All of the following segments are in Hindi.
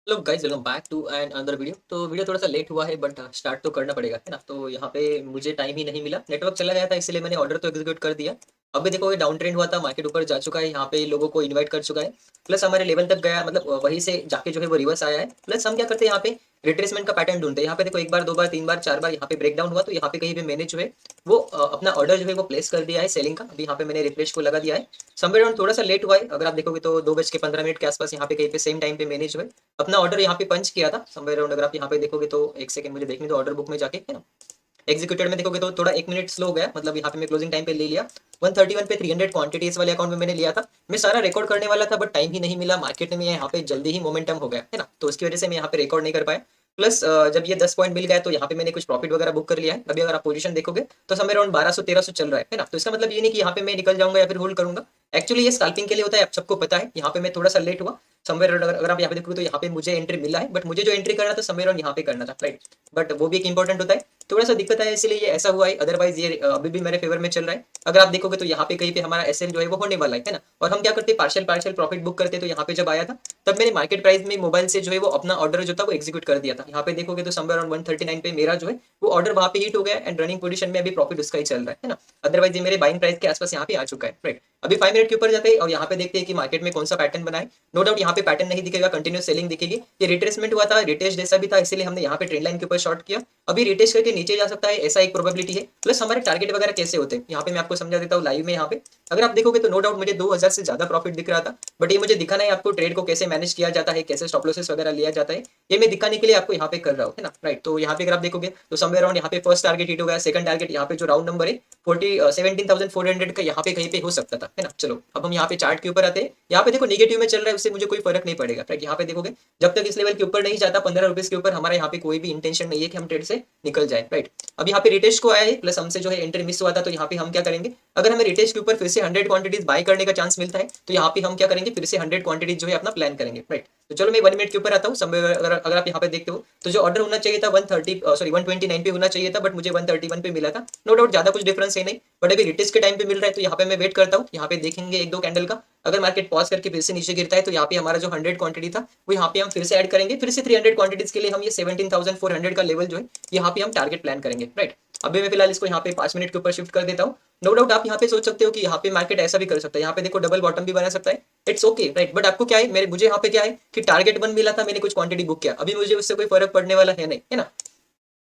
Hello guys, welcome back to an another video. तो वीडियो थोड़ा सा लेट हुआ है बट स्टार्ट तो करना पड़ेगा, है ना। तो यहाँ पे मुझे टाइम ही नहीं मिला, नेटवर्क चला गया था, इसलिए मैंने ऑर्डर तो एग्जीक्यूट कर दिया। अभी देखो ये डाउन ट्रेंड हुआ था, मार्केट ऊपर जा चुका है, यहाँ पे लोगों को इनवाइट कर चुका है, प्लस हमारे लेवल तक गया, मतलब वहीं से जाके जो है वो रिवर्स आया है। प्लस हम क्या करते हैं यहाँ पे रिट्रेसमेंट का पैटर्न ढूंढते हैं। यहाँ पे देखो एक बार, दो बार, तीन बार, चार बार यहाँ पे ब्रेक डाउन हुआ, तो यहाँ पे कहीं पे मैंने जो है वो अपना ऑर्डर जो है वो प्लेस कर दिया है सेलिंग का। अभी यहाँ पे मैंने रिफ्रेश को लगा दिया है। समवेयर अराउंड थोड़ा सा लेट हुआ है, अगर आप देखोगे तो 2:15 के आसपास यहाँ पे कहीं पे सेम टाइम पे मैंने जो है अपना ऑर्डर यहाँ पे पंच किया था समवेयर अराउंड। अगर आप यहाँ पे देखोगे तो एक सेकंड मुझे देखने दो ऑर्डर बुक में जाके, है ना। एग्जीक्यूटेड में देखोगे तो थोड़ा 1 मिनट स्लो गया, मतलब यहाँ पे मैं क्लोजिंग टाइम पे ले लिया 131 पे 300 क्वांटिटी इस वाले अकाउंट में मैंने लिया था। मैं सारा रिकॉर्ड करने वाला था बट टाइम ही नहीं मिला, मार्केट में यहाँ पे जल्दी ही मोमेंटम हो गया, है ना। तो उसकी वजह से मैं यहाँ पे रिकॉर्ड नहीं कर पाया। प्लस जब ये 10 पॉइंट मिल गया तो यहाँ पे मैंने कुछ प्रॉफिट वगैरह बुक कर लिया है। अभी अगर आप पोजीशन देखोगे तो समय अराउंड 1200-1300 चल रहा है ना। तो इसका मतलब ये नहीं कि यहाँ पे मैं निकल जाऊंगा या फिर होल्ड करूंगा। एक्चुअली ये स्कैल्पिंग के लिए होता है, आप सबको पता है। यहाँ पे मैं थोड़ा सा लेट हुआ समवेयर, अगर आप यहाँ पे देखोगे तो यहाँ पे मुझे एंट्री मिला है, बट मुझे जो एंट्री करना था समवेयर यहाँ पे करना था, राइट। बट वो भी एक इंपॉर्टेंट होता है। थोड़ा सा दिक्कत है इसलिए ये ऐसा हुआ है, अदरवाइज ये अभी भी मेरे फेवर में चल रहा है। अगर आप देखोगे तो यहाँ पे कहीं पे हमारा एसएल जो है वो होने वाला है ना। और हम क्या करते हैं, पार्शियल पार्शियल प्रॉफिट बुक करते। तो यहाँ पे जब आया था तब मैंने मार्केट प्राइस में मोबाइल से जो है वो अपना ऑर्डर जो था वो एग्जीक्यूट कर दिया था। यहाँ पे देखोगे तो समवेयर अराउंड 139 पे मेरा जो है वो ऑर्डर वहाँ पे हिट हो गया एंड रनिंग पोजीशन में अभी प्रॉफिट उसका ही चल रहा है ना। अदरवाइज ये मेरे बाइंग प्राइस के आसपास यहाँ पे आ चुका है, राइट। अभी 5 मिनट के ऊपर जाते हैं और यहाँ पे देखते हैं कि मार्केट में कौन सा पैटर्न बना है। नो डाउट यहाँ पे पैटर्न नहीं दिखेगा, कंटिन्यूस सेलिंग दिखेगी। ये रिट्रेसमेंट हुआ था, रिटेस्ट जैसा भी था, इसीलिए हमने यहाँ पे ट्रेंड लाइन के ऊपर शॉर्ट किया। अभी रिटेस्ट करके नीचे जा सकता है, ऐसा एक प्रोबेबिलिटी है। प्लस हमारे टारगेट वगैरह कैसे होते हैं यहाँ पे मैं आपको समझा देता हूँ लाइव में। यहाँ पे अगर आप देखोगे तो नो डाउट मुझे 2000 से ज्यादा प्रॉफिट दिख रहा था, बट ये मुझे दिखाना है आपको ट्रेड को कैसे मैनेज किया जाता है, कैसे स्टॉप लॉसेस वगैरह लिया जाता है। ये मैं दिखाने के लिए आपको यहाँ पे कर रहा हूँ, है ना, राइट। तो यहाँ पे अगर आप देखोगे तो समवेयर अराउंड यहाँ पे फर्स्ट टारगेट हिट हो गया, सेकंड टारगेट यहाँ पे जो राउंड नंबर है 17,400 का यहाँ पे कहीं पे हो सकता था, है ना। चलो अब हम यहाँ पे चार्ट के ऊपर आते हैं। यहाँ पे देखो निगेटिव में चल रहा है, उससे मुझे कोई फर्क नहीं पड़ेगा, राइट। यहाँ पे देखोगे जब तक इस लेवल के ऊपर नहीं जाता 15 रुपीज के ऊपर, हमारा यहाँ पे कोई भी इंटेंशन नहीं है कि हम ट्रेड से निकल जाए, राइट। अब यहाँ पे रिटेस्ट को आया है, प्लस हमसे जो है एंट्री मिस हुआ था, तो यहाँ पे हम क्या करेंगे, अगर हमें रिटेस्ट के ऊपर फिर से 100 क्वांटिटीज बाय करने का चांस मिलता है तो यहाँ पे हम क्या करेंगे, फिर से 100 क्वांटिटीज जो है अपना प्लान करेंगे, राइट। तो चलो मैं 1 मिनट के ऊपर आता हूँ। अगर आप यहाँ पे देखते हो तो जो ऑर्डर होना चाहिए था 129 पे होना चाहिए था, बट मुझे 131 पे मिला था। नो डाउट ज्यादा कुछ डिफरेंस है नहीं, बट अभी रिटेस्ट के टाइम पे मिल रहा है तो यहाँ पे मैं वेट करता हूँ। यहाँ पे देखेंगे एक दो कैंडल का, अगर मार्केट पॉज करके फिर से नीचे गिरता है तो यहाँ पे हमारा जो 100 क्वांटिटी था वो यहाँ पे हम फिर से ऐड करेंगे। फिर से 300 क्वांटिटीज के लिए हम ये 17,400 का लेवल जो है यहाँ पे हम टारगेट प्लान करेंगे, राइट। अभी मैं फिलहाल इसको यहाँ पे 5 मिनट के ऊपर शिफ्ट कर देता हूँ। नो डाउट आप यहाँ पे सोच सकते हो कि यहाँ पे मार्केट ऐसा भी कर सकता है, यहाँ पे देखो डबल बॉटम भी बना सकता है, इट्स ओके, राइट। बट आपको क्या है, मेरे मुझे यहाँ पे क्या है कि टारगेट 1 मिला था, मैंने कुछ क्वांटिटी बुक किया, अभी मुझे उससे कोई फर्क पड़ने वाला है नहीं, है ना।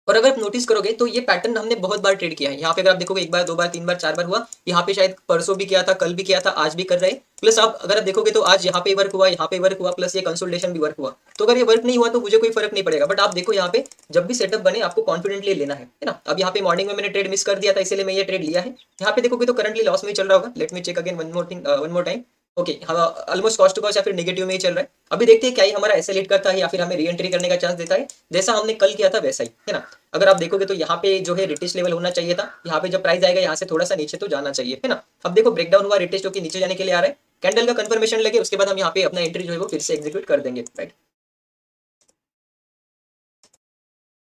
और अगर आप नोटिस करोगे तो ये पैटर्न हमने बहुत बार ट्रेड किया है। यहाँ पे अगर आप देखोगे एक बार, दो बार, तीन बार, चार बार हुआ। यहाँ पे शायद परसों भी किया था, कल भी किया था, आज भी कर रहे हैं। प्लस आप अगर आप देखोगे तो आज यहाँ पे वर्क हुआ, यहाँ पे वर्क हुआ, प्लस ये कंसोलिडेशन भी वर्क हुआ। तो अगर ये वर्क नहीं हुआ तो मुझे कोई फर्क नहीं पड़ेगा, बट आप देखो यहाँ पे जब भी सेटअप बने आपको कॉन्फिडेंटली लेना है ना। अब यहाँ पे मॉर्निंग में मैंने ट्रेड मिस कर दिया था, इसलिए मैं ये ट्रेड लिया है। यहाँ पे देखोगे तो करंटली लॉस में ही चल रहा होगा। Let me check again one more time. Okay, हाँ, ऑलमोस्ट कॉस्ट टू कॉस्ट या फिर नेगेटिव में ही चल रहा है। अभी देखते हैं क्या ही हमारा ऐसे लेट करता है या फिर हमें री एंट्री करने का चांस देता है, जैसा हमने कल किया था वैसा ही, है ना। अगर आप देखोगे तो यहाँ पे जो है रिटेस्ट लेवल होना चाहिए था, यहाँ पे जब प्राइस आएगा यहाँ से थोड़ा सा नीचे तो जाना चाहिए, है ना। अब देखो ब्रेकडाउन हुआ, रिटेस्ट होकर नीचे जाने के लिए आ रहा है, कैंडल का कंफर्मेशन लगे, उसके बाद हम यहाँ पे अपना एंट्री जो है वो फिर से एग्जीक्यूट कर देंगे, राइट।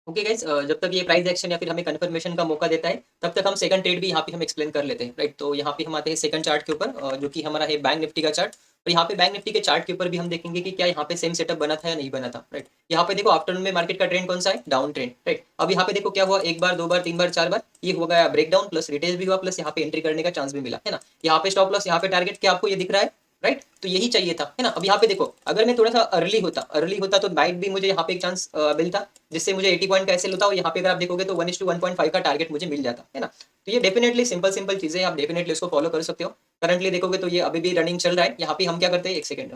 ओके गाइस, जब तक ये प्राइस एक्शन या फिर हमें कंफर्मेशन का मौका देता है तब तक हम सेकंड ट्रेड भी यहाँ पे हम एक्सप्लेन कर लेते हैं, राइट। तो यहाँ पे हम आते हैं सेकंड चार्ट के ऊपर, जो कि हमारा है बैंक निफ्टी का चार्ट। और यहाँ पे बैंक निफ्टी के चार्ट के ऊपर भी हम देखेंगे कि क्या यहाँ पे सेम सेटअप बना था या नहीं बना था, राइट। यहाँ पे देखो आफ्टरनून में मार्केट का ट्रेंड कौन सा है, डाउन ट्रेंड, राइट। अब यहाँ पे देखो क्या हुआ, एक बार, दो बार, तीन बार, चार बार ये हो गया ब्रेक डाउन, प्लस रिटेल भी हुआ, प्लस यहाँ पे एंट्री करने का चांस भी मिला, है ना। यहाँ पे स्टॉप लॉस, यहाँ पे टारगेट, क्या आपको ये दिख रहा है, राइट। तो यही चाहिए था, है ना। अब यहाँ पे देखो अगर मैं थोड़ा सा अर्ली होता तो नाइट भी मुझे यहाँ पे एक चांस मिलता, जिससे मुझे 80 पॉइंट का ऐसे होता, और यहाँ पे अगर आप देखोगे तो 1:1.5 का टारगेट मुझे मिल जाता, है ना। तो ये डेफिनेटली सिंपल सिंपल चीजें आप डेफिनेटली इसको फॉलो कर सकते हो। करंटली देखोगे तो ये अभी भी रनिंग चल रहा है। यहाँ पे हम क्या करते हैं, एक सेकंड,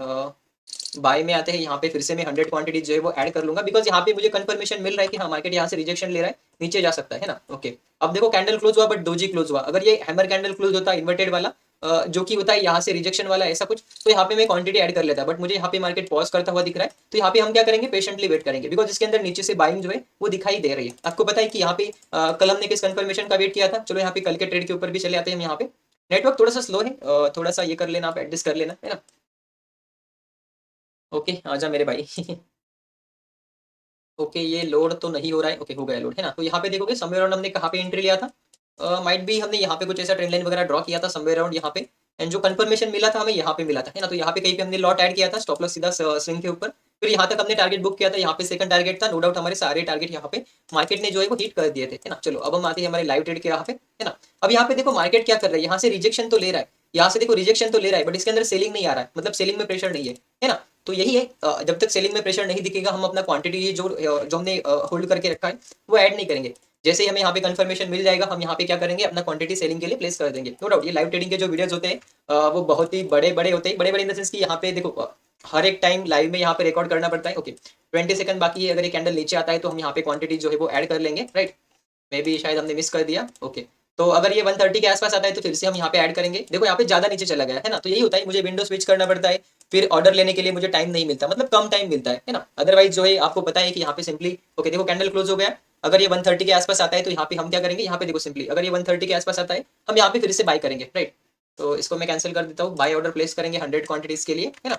बाय में आते हैं। यहाँ पे फिर से मैं 100 क्वांटिटी जो है वो ऐड कर लूंगा, बिकॉज यहाँ पे मुझे कंफर्मेशन मिल रहा है कि हाँ मार्केट यहाँ से रिजेक्शन ले रहा है, नीचे जा सकता है ना। ओके, अब देखो कैंडल क्लोज हुआ बट डोजी क्लोज हुआ। अगर ये हैमर कैंडल क्लोज होता इन्वर्टेड वाला, जो कि होता है यहाँ से रिजेक्शन वाला ऐसा कुछ, तो यहाँ पे मैं क्वांटिटी ऐड कर लेता, बट मुझे यहाँ पे मार्केट पॉज करता हुआ दिख रहा है। तो यहाँ पे हम क्या करेंगे, पेशेंटली वेट करेंगे, बिकॉज इसके अंदर नीचे से बाइंग जो है वो दिखाई दे रही है। आपको पता है कि यहाँ पे कल हमने किस कंफर्मेशन का वेट किया था। चलो यहाँ पे कल के ट्रेड के ऊपर भी चले आते हैं हम। यहाँ पे नेटवर्क थोड़ा सा स्लो है, थोड़ा सा ये कर लेना, आप एडजस्ट कर लेना, है ना। ओके, आजा मेरे भाई। ओके, ये लोड तो नहीं हो रहा है। ओके, हो गया लोड, है ना। तो यहाँ पे देखोगे समवेयर अराउंड हमने कहाँ पे एंट्री लिया था, माइट भी हमने यहाँ पे कुछ ऐसा ट्रेंड लाइन वगैरह ड्रॉ किया था समवेयर अराउंड यहाँ पे। एंड जो कंफर्मेशन मिला था हमें यहाँ पे मिला था, है ना। तो यहाँ पे कहीं पे हमने लॉट ऐड किया था, स्टॉप लॉस सीधा स्विंग के ऊपर। फिर यहाँ तक हमने टारगेट बुक किया था, यहाँ पे सेकंड टारगेट था, नो डाउट हमारे सारे टारगेट यहाँ पे मार्केट ने जो है वो हिट कर दिए थे, है ना। चलो अब हम आते हैं हमारे लाइव ट्रेड के यहाँ पे, है ना। अब यहाँ पे देखो मार्केट क्या कर रहा है, यहाँ से रिजेक्शन तो ले रहा है, यहाँ से देखो रिजेक्शन तो ले रहा है, बट इसके अंदर सेलिंग नहीं आ रहा है, मतलब सेलिंग में प्रेशर नहीं है ना। तो यही है, जब तक सेलिंग में प्रेशर नहीं दिखेगा हम अपना क्वांटिटी जो हमने होल्ड करके रखा है वो ऐड नहीं करेंगे। जैसे ही हमें यहाँ पे कंफर्मेशन मिल जाएगा हम यहाँ पे क्या करेंगे, अपना क्वांटिटी सेलिंग के लिए प्लेस कर देंगे। नो डाउट ये लाइव ट्रेडिंग के जो वीडियोस होते हैं वो बहुत ही बड़े बड़े होते हैं, बड़े बड़े इन द सेंस कि यहाँ पे देखो हर एक टाइम लाइव में यहाँ पे रिकॉर्ड करना पड़ता है। ओके 20 सेकंड बाकी है, अगर ये कैंडल नीचे आता है तो हम यहाँ पे क्वांटिटी जो है वो ऐड कर लेंगे, राइट। मे बी शायद हमने मिस कर दिया। ओके तो अगर ये 130 के आसपास आता है तो फिर से हम यहाँ पे ऐड करेंगे। देखो यहाँ पे ज्यादा नीचे चला गया है ना, तो यही होता है, मुझे विंडो स्विच करना पड़ता है, फिर ऑर्डर लेने के लिए मुझे टाइम नहीं मिलता, मतलब कम टाइम मिलता है ना। अदरवाइज जो है आपको पता है कि यहाँ पे सिंपली ओके देखो कैंडल क्लोज हो गया, अगर ये 130 के आसपास आता है तो यहाँ पे हम क्या करेंगे, यहाँ पे देखो सिंपली अगर ये 130 के आसपास आता है हम यहाँ पे फिर से बाय करेंगे, राइट। तो इसको मैं कैंसिल कर देता हूँ, बाय ऑर्डर प्लेस करेंगे 100 क्वांटिटीज के लिए, है ना।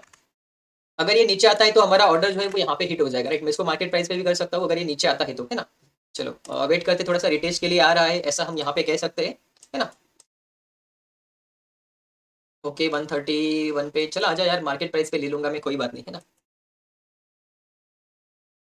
अगर ये नीचे आता है तो हमारा ऑर्डर जो है वो यहाँ पे हिट हो जाएगा, राइट। मैं इसको मार्केट प्राइस पे भी कर सकता हूँ अगर ये नीचे आता है तो, है ना। चलो वेट करते, थोड़ा सा रिटेस्ट के लिए आ रहा है ऐसा हम यहाँ पे कह सकते हैं, है ना। ओके 131 पे चला आजा यार, मार्केट प्राइस पे ले लूंगा मैं, कोई बात नहीं, है ना।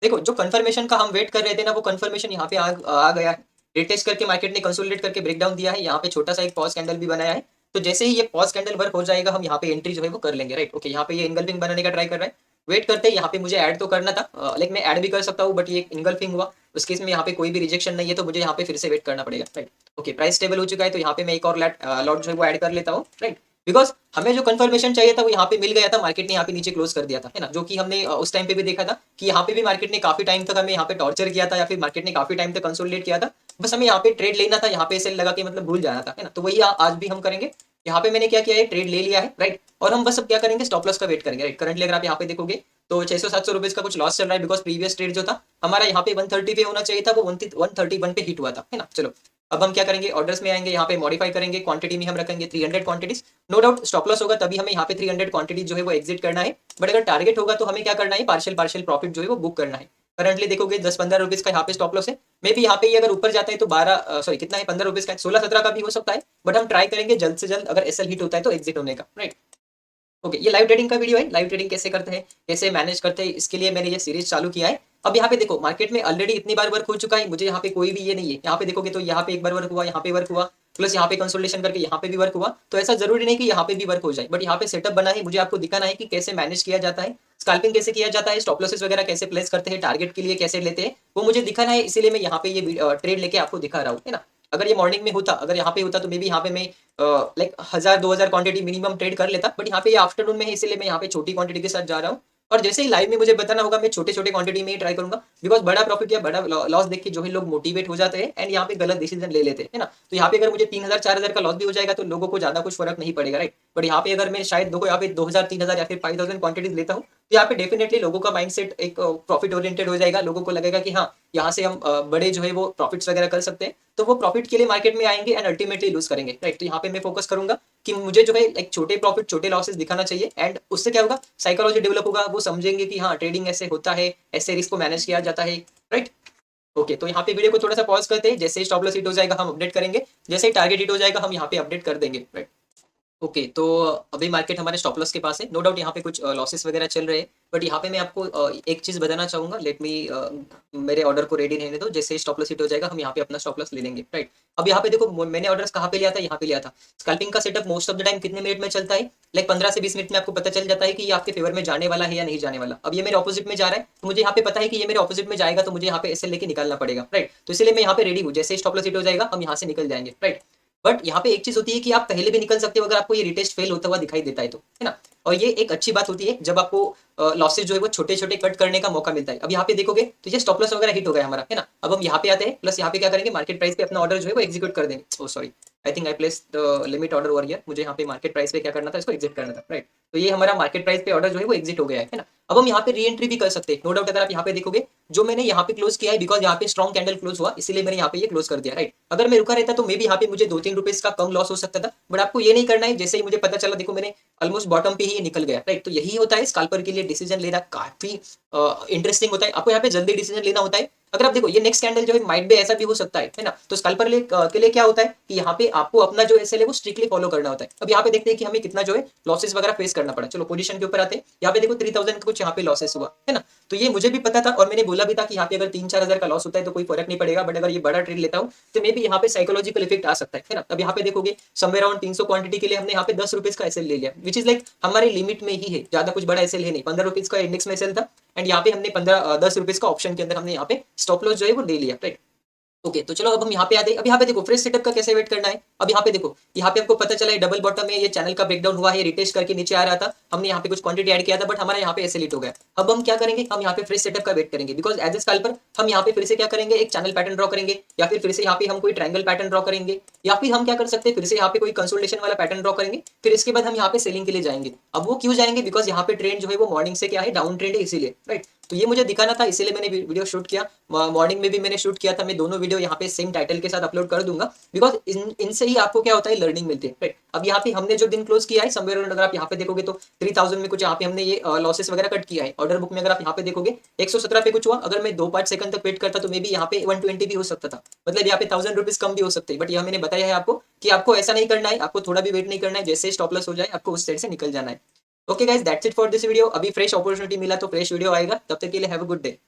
देखो जो कंफर्मेशन का हम वेट कर रहे थे ना वो कंफर्मेशन यहाँ पे आ गया है। रिटेस्ट करके मार्केट ने कंसोलिडेट करके ब्रेकडाउन दिया है, यहाँ पे छोटा सा एक पॉज कैंडल भी बनाया है। तो जैसे ही ये पॉज कैंडल वर्क हो जाएगा हम यहाँ पे एंट्री जो है वो कर लेंगे, राइट। ओके यहाँ पे ये इनगल्फिंग बनाने का ट्राई कर रहा है, वेट करते हैं। यहाँ पे मुझे ऐड तो करना था, लाइक मैं ऐड भी कर सकता हूँ, बट ये इनगल्फिंग हुआ, उस केस में यहाँ पे कोई भी रिजेक्शन नहीं है तो मुझे यहाँ पे फिर से वेट करना पड़ेगा, राइट। ओके प्राइस स्टेबल हो चुका है तो यहाँ पे मैं एक और लॉट जो है वो ऐड कर लेता हूँ, राइट। बिकॉज हमें जो कंफर्मेशन चाहिए था वो यहाँ पे मिल गया था, मार्केट ने यहाँ पे नीचे क्लोज कर दिया था, है ना। जो कि हमने उस टाइम पे भी देखा था कि यहाँ पे भी मार्केट ने काफी टाइम तक हमें यहाँ पे टॉर्चर किया था, या फिर मार्केट ने काफी टाइम तक कंसोलिडेट किया था। बस हमें यहाँ पे ट्रेड लेना था, यहाँ पे सेल लगा के मतलब भूल जाना था, है ना। तो वही आज भी हम करेंगे। यहाँ पे मैंने क्या किया है, ट्रेड ले लिया है, राइट। और हम बस अब क्या करेंगे, स्टॉप लॉस का वेट करेंगे, राइट। करंटली अगर आप यहाँ पे देखोगे तो 600-700 रुपीज का कुछ लॉस चल रहा है, बिकॉज प्रीवियस ट्रेड जो था हमारा यहाँ पे 130 पे होना चाहिए था, वो 131 पे हिट हुआ था, है ना। चलो अब हम क्या करेंगे, ऑर्डर्स में आएंगे, यहाँ पे मॉडिफाई करेंगे, क्वांटिटी में हम रखेंगे 300 quantities. No doubt stop loss होगा तभी हमें यहाँ पे 300 क्वांटिटी जो है वो एग्जिट करना है, बट अगर टारगेट होगा तो हमें क्या करना है, पार्शियल पार्शियल प्रॉफिट जो है वो बुक करना है। करंटली देखोगे 10-15 रुपीज का यहाँ पे स्टॉप लॉस है, मे भी यहाँ पे ये अगर ऊपर जाता है तो 12 सॉरी कितना है 15 रुपीज का, 16-17 का भी हो सकता है, बट हम ट्राई करेंगे जल्द से जल्द अगर एसएल हिट होता है तो एग्जिट होने का, राइट। ओके ये लाइव ट्रेडिंग का वीडियो है, लाइव ट्रेडिंग कैसे करते हैं, कैसे मैनेज करते हैं, इसके लिए मैंने ये सीरीज चालू किया है। अब यहाँ पे देखो मार्केट में ऑलरेडी इतनी बार वर्क हो चुका है, मुझे यहाँ पे कोई भी ये नहीं है, यहाँ पे देखोगे तो यहाँ पे एक बार वर्क हुआ, यहाँ पे वर्क हुआ, प्लस यहाँ पे कंसोलिडेशन करके यहाँ पे भी वर्क हुआ। तो ऐसा जरूरी नहीं कि यहाँ पे भी वर्क हो जाए, बट यहाँ पे सेटअप बना है, मुझे आपको दिखाना है कि कैसे मैनेज किया जाता है, स्कैल्पिंग कैसे किया जाता है, स्टॉप लॉसेस वगैरह कैसे प्लेस करते हैं, टारगेट के लिए कैसे लेते हैं, वो मुझे दिखाना है, इसीलिए मैं यहाँ पे ये ट्रेड लेके आपको दिखा रहा हूँ, है ना। अगर ये मॉर्निंग में होता, अगर यहाँ पे होता तो मे बी यहाँ पे मैं लाइक 1000-2000 क्वांटिटी मिनिमम ट्रेड कर लेता, बट यहाँ पे ये आफ्टरनून में है इसीलिए मैं यहाँ पे छोटी क्वांटिटी के साथ जा रहा हूँ। और जैसे ही लाइव में मुझे बताना होगा मैं छोटे छोटे क्वांटिटी में ही ट्राई करूंगा, बिकॉज बड़ा प्रॉफिट या बड़ा लॉस देख के जो है लोग मोटिवेट हो जाते हैं एंड यहाँ पे गलत डिसीजन ले लेते हैं, है ना। तो यहाँ पे अगर मुझे 3000-4000 का लॉस भी हो जाएगा तो लोगों को ज्यादा कुछ फर्क नहीं पड़ेगा, राइट। बट यहाँ पे अगर मैं शायद देखो यहाँ पे 2000-3000 या फिर 5000 क्वांटिटीज लेता हूँ तो यहाँ पे डेफिनेटली लोगों का माइंडसेट एक प्रॉफिट ओरिएंटेड हो जाएगा, लोगों को लगेगा कि हाँ यहाँ से हम बड़े जो है वो प्रॉफिट्स वगैरह कर सकते हैं, तो वो प्रॉफिट के लिए मार्केट में आएंगे एंड अल्टीमेटली लूज करेंगे, राइट। तो यहाँ पे मैं फोकस करूंगा कि मुझे जो है एक छोटे प्रॉफिट छोटे लॉसेस दिखाना चाहिए, एंड उससे क्या होगा, साइकोलॉजी डेवलप होगा, वो समझेंगे कि हाँ ट्रेडिंग ऐसे होता है, ऐसे रिस्क को मैनेज किया जाता है, राइट। ओके तो यहाँ पे वीडियो को थोड़ा सा पॉज करते हैं, जैसे ही स्टॉप लॉस हिट हो जाएगा हम अपडेट करेंगे, जैसे ही टारगेट हिट हो जाएगा हम यहाँ पे अपडेट कर देंगे, राइट। ओके तो अभी मार्केट हमारे स्टॉप लॉस के पास है, नो डाउट यहाँ पे कुछ लॉसेस वगैरह चल रहे हैं, बट यहाँ पे मैं आपको एक चीज बताना चाहूंगा, लेट मी मेरे ऑर्डर को रेडी रहने दो, जैसे स्टॉप लॉस हिट हो जाएगा हम यहाँ पे अपना स्टॉप लॉस ले लेंगे, राइट। अब यहाँ पे देखो मैंने ऑर्डर्स कहाँ पे लिया था, यहाँ पे लिया था। स्कैल्पिंग का setup most of the time कितने मिनट में चलता है, लाइक 15 से 20 मिनट में आपको पता चल जाता है कि ये आपके फेवर में जाने वाला है या नहीं जाने वाला। अब ये मेरे ऑपोजिट में जा रहा है तो मुझे यहाँ पे पता है कि ये मेरे ऑपोजिट में जाएगा, तो मुझे यहाँ पे ऐसे लेके निकालना पड़ेगा, राइट। तो इसलिए मैं यहाँ पे रेडी हूँ, जैसे स्टॉप लॉस हिट हो जाएगा हम यहाँ से निकल जाएंगे, राइट। बट यहाँ पे एक चीज होती है कि आप पहले भी निकल सकते हो अगर आपको ये रिटेस्ट फेल होता हुआ दिखाई देता है तो, है ना। और ये एक अच्छी बात होती है जब आपको लॉसेस जो है वो छोटे छोटे कट करने का मौका मिलता है। अब यहाँ पे देखोगे तो ये स्टॉप लॉस वगैरह हिट हो गया हमारा, है ना। अब हम यहाँ पे आते हैं, प्लस यहाँ पे क्या करेंगे, मार्केट प्राइस पे अपना ऑर्डर जो है वो एग्जीक्यूट कर देंगे। Oh sorry, I think I place the limit order over here, मुझे यहाँ पे मार्केट प्राइस पे क्या करना था, इसको एग्जिट करना था, राइट। तो ये हमारा मार्केट प्राइस पे ऑर्डर जो है वो एग्जिट हो गया है ना। अब हम यहाँ पे री एंट्री भी कर सकते हैं, नो डाउट। अगर आप यहाँ पे देखोगे जो मैंने यहाँ पे क्लोज किया है, बिकॉज यहाँ पे स्ट्रॉन्ग कैंडल क्लोज हुआ इसीलिए मैंने यहाँ पे ये क्लोज कर दिया, राइट। अगर मैं रुका रहता तो मे भी यहाँ पे मुझे 2-3 रुपीज का कम लॉस हो सकता था, बट आपको ये नहीं करना है। जैसे ही मुझे पता चला, देखो मैंने ऑलमोस्ट बॉटम पे ही निकल गया, राइट। तो यही होता है स्कैल्पर के लिए डिसीजन लेना काफी इंटरेस्टिंग होता है, आपको यहाँ पे जल्दी डिसीजन लेना होता है। अगर आप देखो ये नेक्स्ट कैंडल जो है माइट भी ऐसा भी हो सकता है ना। तो स्कैल्पर के लिए क्या होता है कि यहाँ पे आपको अपना जो एसएल है वो स्ट्रिक्टली फॉलो करना होता है। अब यहाँ पे देखते हैं कि हमें कितना जो है लॉसेस वगैरह फेस करना पड़ा। चलो पोजीशन के ऊपर आते हैं, यहाँ पे देखो 3000 का कुछ यहाँ पे लॉसेस हुआ है ना। तो ये मुझे भी पता था और मैंने बोला भी था कि यहाँ पे अगर 3-4 हजार का लॉस होता है तो कोई फर्क नहीं पड़ेगा, बट अगर ये बड़ा ट्रेड लेता हूँ तो मे भी यहाँ पे साइकोलॉजिकल इफेक्ट आ सकता है ना। अब यहाँ पे देखोगे समवेयर अराउंड 300 क्वांटिटी के लिए हमने यहाँ पे 10 रुपीज का एसएल ले लिया, विच इज लाइक हमारे लिमिट में ही है, ज्यादा कुछ बड़ा एसएल है नहीं। 15 रुपीज का इंडेक्स में एसएल था एंड यहाँ पे हमने 10 रुपीज का ऑप्शन के अंदर हमने यहाँ पे स्टॉप लॉस जो है वो ले लिया, राइट। ओके तो चलो अब हम यहाँ पे आते हैं। अब यहाँ पे देखो फ्रेश सेटअप का कैसे वेट करना है। अब यहाँ पे देखो, यहाँ पे आपको पता चला है डबल बॉटम में ये चैनल का ब्रेकडाउन हुआ है, रिटेस्ट करके नीचे आ रहा था, हमने यहाँ पे कुछ क्वांटिटी ऐड किया था बट हमारा यहाँ पे ऐसे लिट हो गया। अब हम क्या करेंगे, हम यहाँ पे फ्रेश सेटअप का वेट करेंगे, बिकॉज एज ए स्कैल्पर हम यहाँ पे फिर से क्या करेंगे, एक चैनल पैटर्न ड्रॉ करेंगे या फिर से यहाँ पे हम कोई ट्रायंगल पैटर्न ड्रॉ करेंगे या फिर हम क्या कर सकते हैं फिर से यहाँ पे कोई कंसोलिडेशन वाला पैटर्न ड्रॉ करेंगे। फिर इसके बाद हम यहाँ पे सेलिंग के लिए जाएंगे। अब वो क्यों जाएंगे, बिकॉज यहाँ पे ट्रेंड जो है वो मॉर्निंग से क्या है डाउन ट्रेंड है इसीलिए, राइट। तो ये मुझे दिखाना था इसीलिए मैंने वीडियो शूट किया, मॉर्निंग में भी मैंने शूट किया था। मैं दोनों वीडियो यहाँ पे सेम टाइटल के साथ अपलोड कर दूंगा, बिकॉज इनसे ही आपको क्या होता है लर्निंग मिलती है, राइट। अब यहाँ पे हमने जो दिन क्लोज किया है समवेयर अगर आप यहाँ पे देखोगे तो 3000 में कुछ यहाँ पे हमने ये लॉसेस वगैरह कट किया है। ऑर्डर बुक में अगर आप यहाँ पे देखोगे 117 पे कुछ हुआ, अगर मैं 2-5 सेकंड तक वेट करता तो मे भी यहाँ पे 120 भी हो सकता था, मतलब यहाँ पे 1000 रुपीज कम भी हो सकते हैं। बट यह मैंने बताया है आपको कि आपको ऐसा नहीं करना है, आपको थोड़ा भी वेट नहीं करना है, जैसे स्टॉप लॉस हो जाए आपको उस साइड से निकल जाना है। Okay guys, that's it for this video. अभी फ्रेश अपॉर्चुनिटी मिला तो फ्रेश वीडियो आएगा, तब तक के लिए have a good day.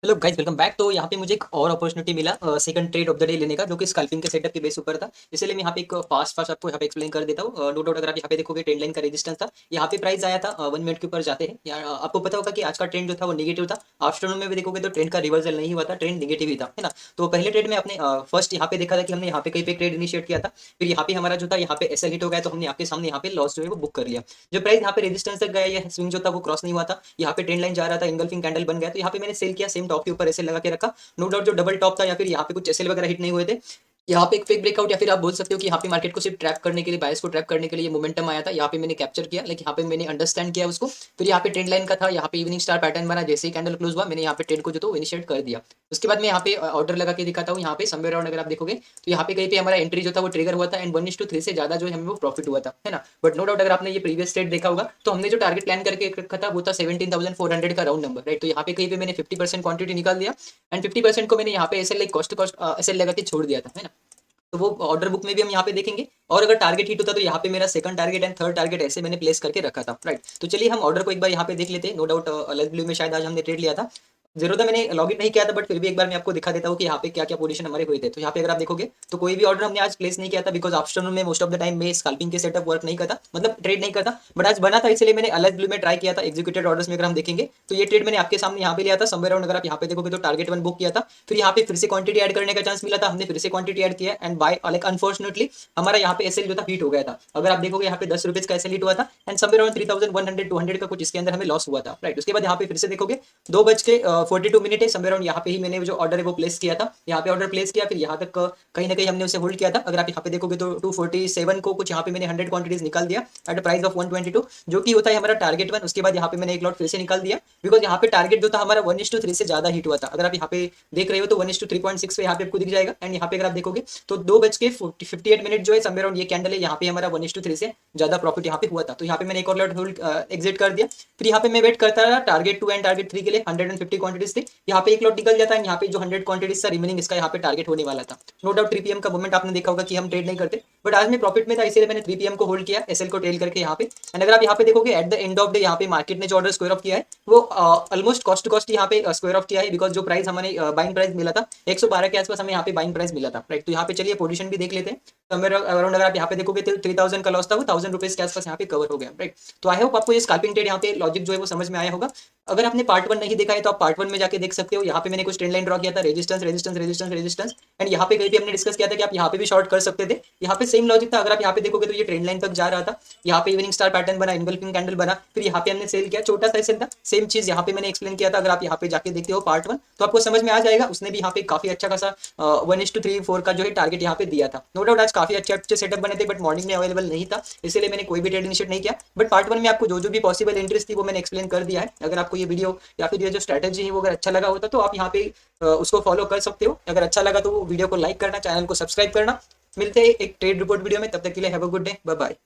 Hello guys, welcome back. तो यहाँ पे मुझे एक और अपॉर्चुनिटी मिला second trade off the day लेने का, जो कि स्कैल्पिंग के सेटअप के बेस ऊपर था। इसलिए मैं यहाँ पे एक फास्ट आपको यहाँ पे एक्सप्लेन कर देता हूँ। नो डाउट अगर आप यहाँ पे देखोगे ट्रेंड लाइन का रेजिस्टेंस था, यहाँ पे प्राइस आया था 1 मिनट के ऊपर जाते हैं। आपको पता होगा कि आज का ट्रेंड जो था वो नेगेटिव था। आफ्टरनून में भी देखोगे तो ट्रेंड का रिवर्सल नहीं हुआ था, ट्रेंड नेगेटिव ही था, है ना। तो पहले ट्रेड में अपने फर्स्ट यहाँ पे देखा था कि हमने यहाँ पे कहीं पे ट्रेड इनिशिएट किया था, फिर यहाँ पे हमारा जो था यहाँ पे एसएल हिट हो गया, तो हमने आपके सामने यहाँ पे लॉस जो है वो बुक कर लिया। जो प्राइस यहाँ पे रेजिस्टेंस तक गया, ये स्विंग जो था वो क्रॉस नहीं हुआ था, यहाँ पे ट्रेंड लाइन जा रहा था, इंगल्फिंग कैंडल बन गया, तो यहाँ पे मैंने सेल किया, सेम टॉप के ऊपर ऐसे लगा के रखा। नो डाउट जो डबल टॉप था या फिर यहाँ पे कुछ एसएल वगैरह हिट नहीं हुए थे, यहाँ पे एक फेक ब्रेकआउट या फिर आप बोल सकते हो कि यहाँ पे मार्केट को सिर्फ ट्रैप करने के लिए, बायर्स को ट्रैप करने के लिए मोमेंटम आया था। यहाँ पे मैंने कैप्चर किया, लेकिन यहाँ पे मैंने अंडरस्टैंड किया उसको। फिर यहाँ पे ट्रेंड लाइन का था, यहाँ पे इवनिंग स्टार पैटर्न बना, जैसे ही कैंडल क्लोज हुआ मैंने यहाँ पे ट्रेड को जो तो इनिशिएट कर दिया। उसके बाद मैं यहाँ पे ऑर्डर लगा के दिखाता हूँ। यहाँ पे समवेयर अराउंड अगर आप देखोगे तो यहाँ पे कहीं पे हमारा एंट्री जो था वो ट्रिगर हुआ था एंड 1:3 से ज्यादा जो है हमें वो प्रॉफिट हुआ था, है ना। बट नो डाउट अगर आपने ये प्रीवियस ट्रेड देखा होगा तो हमने जो टारगेट प्लान करके रखा था वो था 17,400 का राउंड नंबर, राइट। तो यहाँ पे कहीं पे मैंने 50% क्वांटिटी निकाल दिया एंड 50% को मैंने यहाँ पे एसएल लाइक कॉस्ट एसएल लगा के छोड़ दिया था, है ना। तो वो ऑर्डर बुक में भी हम यहाँ पे देखेंगे। और अगर टारगेट हिट होता तो यहाँ पे मेरा second target and third target ऐसे मैंने प्लेस करके रखा था, राइट। तो चलिए हम ऑर्डर को एक बार यहाँ पे देख लेते हैं। नो डाउट लेस ब्लू में शायद आज हमने ट्रेड लिया था, जरूर था मैंने लॉगिन नहीं किया था, बट फिर भी एक बार मैं आपको दिखा देता हूँ कि यहाँ पे क्या क्या पोजीशन हमारे हुए थे। तो यहाँ पे अगर आप देखोगे तो कोई भी ऑर्डर हमने आज प्लेस नहीं किया था, बिकॉज आफ्टरनून में मोस्ट ऑफ द टाइम में स्कैल्पिंग के सेटअप वर्क नहीं करता, मतलब ट्रेड नहीं करता। बट आज बना था इसलिए मैंने अलग ब्लू में ट्राई किया था। एग्जीक्यूटेड ऑर्डर्स में अगर हम देखेंगे तो ये ट्रेड मैंने आपके सामने यहाँ पे लिया था समवेयर अराउंड। अगर आप यहाँ पे देखोगे तो टारगेट 1 बुक किया था, फिर यहाँ पे फिर से क्वांटिटी ऐड करने का चांस मिला था, हमने फिर से क्वांटिटी ऐड किया एंड बाय लाइक अनफॉर्चुनेटली हमारा यहाँ पे एसएल जो था हिट हो गया था। अगर आप देखोगे यहाँ पे 10 रुपीज का एसएल हिट हुआ था एंड समवेयर अराउंड 3100-200 का कुछ इसके अंदर हमें लॉस हुआ था, राइट। उसके बाद यहाँ पे फिर से देखोगे 2:42 है समवेयर अराउंड, यहाँ पे ही मैंने जो ऑर्डर है वो प्लेस किया था। यहाँ पे ऑर्डर प्लेस किया, फिर यहाँ तक कहीं ना कहीं हमने उसे होल्ड किया था। अगर आप यहाँ पे देखोगे तो 247 को कुछ यहाँ पे मैंने 100 क्वांटिटीज निकाल दिया एट प्राइस ऑफ 122, जो कि होता है हमारा टारगेट 1। उसके बाद यहाँ पे मैंने एक लॉट फिर से निकाल दिया, बिकॉज यहाँ पे टारगेट जो था हमारा 1:3 से ज्यादा हिट हुआ था। अगर आप यहाँ पे देख रहे हो तो 1:3.6 पे यहाँ पे आपको दिख जाएगा एंड यहाँ पे अगर आप देखोगे तो 2:58 जो है समवेयर अराउंड ये कैंडल है, यहाँ पे हमारा 1:3 से ज्यादा प्रॉफिट यहाँ पे हुआ था। तो यहाँ पे मैंने एक और लॉट होल्ड एग्जिट कर दिया। फिर यहाँ पे मैं वेट करता रहा टारगेट 2 एंड टारगेट 3 के लिए, 150 क्वांटिटीज थी, यहाँ पे एक लॉट निकल जाता है। यहाँ पे जो 100 क्वांटिटीज था रिमेनिंग इसका यहाँ पे टारगेट होने वाला था। नो डाउट 3 PM का मूवमेंट आपने देखा होगा कि हम ट्रेड नहीं करते, बट आज मैं प्रॉफिट में था इसलिए मैंने 3 PM को होल्ड किया एसएल को टेल करके यहाँ पे। एंड अगर आप यहाँ पे देखोगे at the end of day यहाँ पे मार्केट ने जो ऑर्डर स्क्वायर ऑफ किया है वो ऑलमोस्ट कॉस्ट टू कॉस्ट यहाँ पे स्क्वायर ऑफ किया है, बिकॉज जो प्राइस हमारे बाइंग प्राइस मिला था 112 के आसपास हमें यहाँ पे बाइंग प्राइस मिला था, राइट। तो यहाँ पे चलिए पोजीशन भी देख लेते हैं। तो मेरा अराउंड अगर आप यहाँ पे देखोगे तो 3000 का लॉस था, वो 1000 रुपीज के आसपास यहाँ पे कवर हो गया, राइट। तो आई होप आपको ये स्कैल्पिंग ट्रेड यहाँ पे लॉजिक जो है वो समझ में आया होगा। अगर आपने पार्ट 1 नहीं देखा है तो आप पार्ट 1 में जाके देख सकते हो। यहाँ पे मैंने कुछ ट्रेंड लाइन ड्रॉ किया था, resistance resistance resistance resistance, and यहाँ पे कहीं भी हमने डिस्कस किया था कि आप यहाँ पे भी शॉर्ट कर सकते थे। यहाँ पे सेम लॉजिक था। अगर आप यहाँ पे देखोगे तो ये ट्रेंड लाइन तक जा रहा था, यहाँ पे इवनिंग स्टार पैटर्न बना, इंगल्फिंग कैंडल बना, फिर यहाँ पे हमने सेल किया, छोटा सा सेल था। सेम चीज यहाँ पे मैंने एक्सप्लेन किया था। अगर आप यहाँ पे जाके देखते हो पार्ट 1 तो आपको समझ में आ जाएगा। उसने भी यहाँ पे काफी अच्छा खासा 1:3-4 का जो है टारगेट यहाँ पे दिया था। नो डाउट आज काफी अच्छे अच्छे सेटअप बने थे, बट मॉर्निंग में अवेलेबल नहीं था, इसलिए मैंने कोई भी ट्रेड इनिशिएट नहीं किया। बट पार्ट 1 में आपको जो जो भी पॉसिबल एंट्रीज थी वो मैंने एक्सप्लेन कर दिया है। अगर आपको ये वीडियो या फिर ये जो स्ट्रेटेजी है वो अगर अच्छा लगा होता तो आप यहाँ पे उसको फॉलो कर सकते हो। अगर अच्छा लगा तो वीडियो को लाइक करना, चैनल को सब्सक्राइब करना। मिलते हैं एक ट्रेड रिपोर्ट वीडियो में, तब तक के लिए have a good day, bye bye.